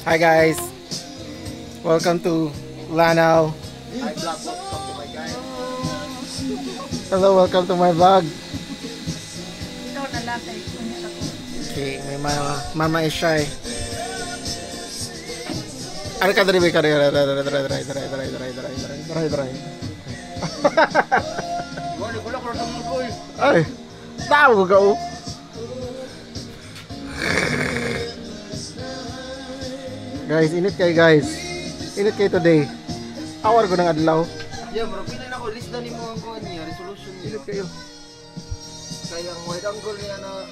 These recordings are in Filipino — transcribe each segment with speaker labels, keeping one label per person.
Speaker 1: Hi guys, welcome to Lanao.
Speaker 2: Hi vlog, welcome to my guys.
Speaker 1: Hello, welcome to my vlog.
Speaker 3: Ito na latay.
Speaker 1: Okay, may mama is shy. Ano ka dari ka dari. Ay, tahu kau. Guys, init kayo guys. Init kayo today. Awar ko ng adlaw.
Speaker 2: Yeah, bro, pinan ako list na nimo ang kuan niya, resolution niya.
Speaker 1: Init kayo.
Speaker 2: Kaya ang wide angle niya na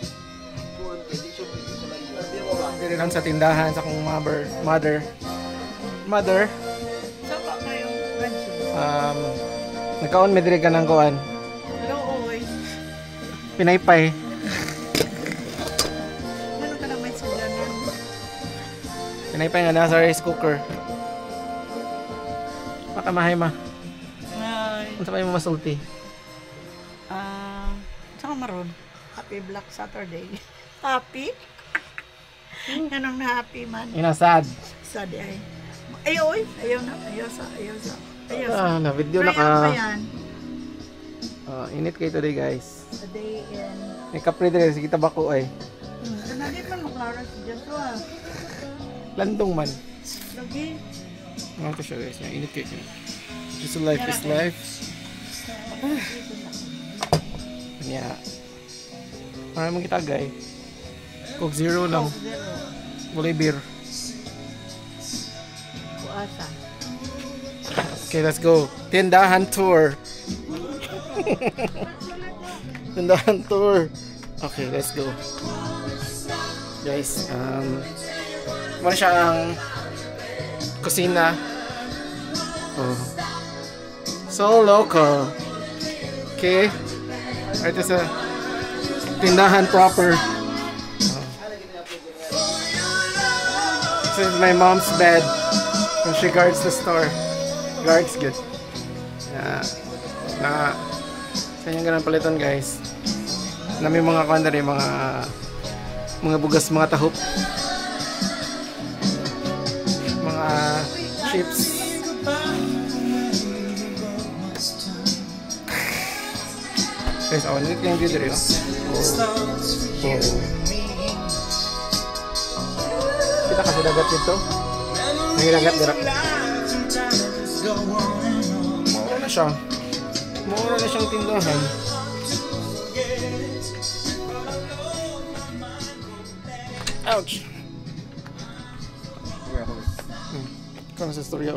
Speaker 2: kuan edition dito sa layo. Di mo ba?
Speaker 1: Dito lang sa tindahan sa kong mother.
Speaker 3: Sapa kayong radyo.
Speaker 1: Nagkaon medre ka ng kuan.
Speaker 3: Hello, oy.
Speaker 1: Pinaypay.
Speaker 3: Ano ka na may sudlanan?
Speaker 1: Pinaypay nga nasa rice cooker. Makamahay ma.
Speaker 3: Ay.
Speaker 1: Unsa pa yung masulti?
Speaker 3: Saka maroon. Happy Black Saturday. Happy? Ganong na happy man.
Speaker 1: Inasad.
Speaker 3: Sad ay. Ayaw, oy. Ayaw sa.
Speaker 1: Na video na
Speaker 3: Try out
Speaker 1: ka.
Speaker 3: ba yan?
Speaker 1: Init kayo today guys.
Speaker 3: A day in...
Speaker 1: May kapre dire sige tabako ay.
Speaker 3: Nagit man maklara si Joshua.
Speaker 1: Landong man.
Speaker 3: Lagi.
Speaker 1: Ano to siya guys? Init kayo. Just life is life. Yeah. Maraming kita guys. Coke Zero lang. Wala beer.
Speaker 3: Kuasa.
Speaker 1: Okay, let's go. Tindahan tour. Tindahan tour. Okay, let's go. Guys, muna siya ang kusina. Oh. So local. Okay. Ito sa tindahan proper. Oh. This is my mom's bed when she guards the store. Guards good. Yeah. Sa inyo ganang palitan guys. Na may mga kandari, mga bugas, mga tahop. Mga chips. Guys, nandito yung video rin. Kita kasi dagat dito. May dagat dito. Mura na siya. Mura na siyang tindahan. Ouch! Kano sa storya?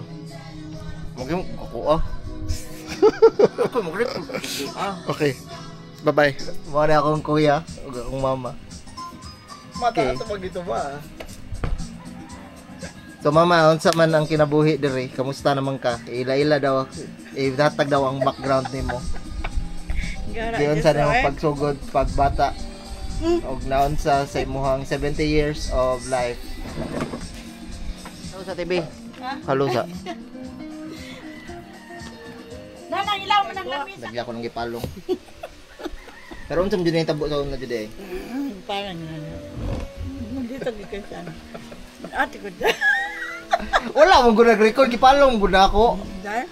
Speaker 2: Maging ako Ako magrit.
Speaker 1: Okay. Bye-bye.
Speaker 2: Mare akong kuya, ug akong mama. Okay.
Speaker 1: Mata pag dito ba?
Speaker 2: So mama, unsa man ang kinabuhi diri? Kamusta naman ka? Ila-ila daw. Ihatag daw ang background nimo. Diyon sa nimo pagsugod pagbata. Og naon sa imong 70 years of life. Ano sa TV? Halusa.
Speaker 3: Nanang ilaw mo ng lamisa.
Speaker 2: Lagyan ko ng gipalong. Pero unsa man jud tabo sa una jud eh.
Speaker 3: Parang dito gikan. Ate ko.
Speaker 2: Wala mo gud nag-record gipalong gud ako.
Speaker 3: Dahil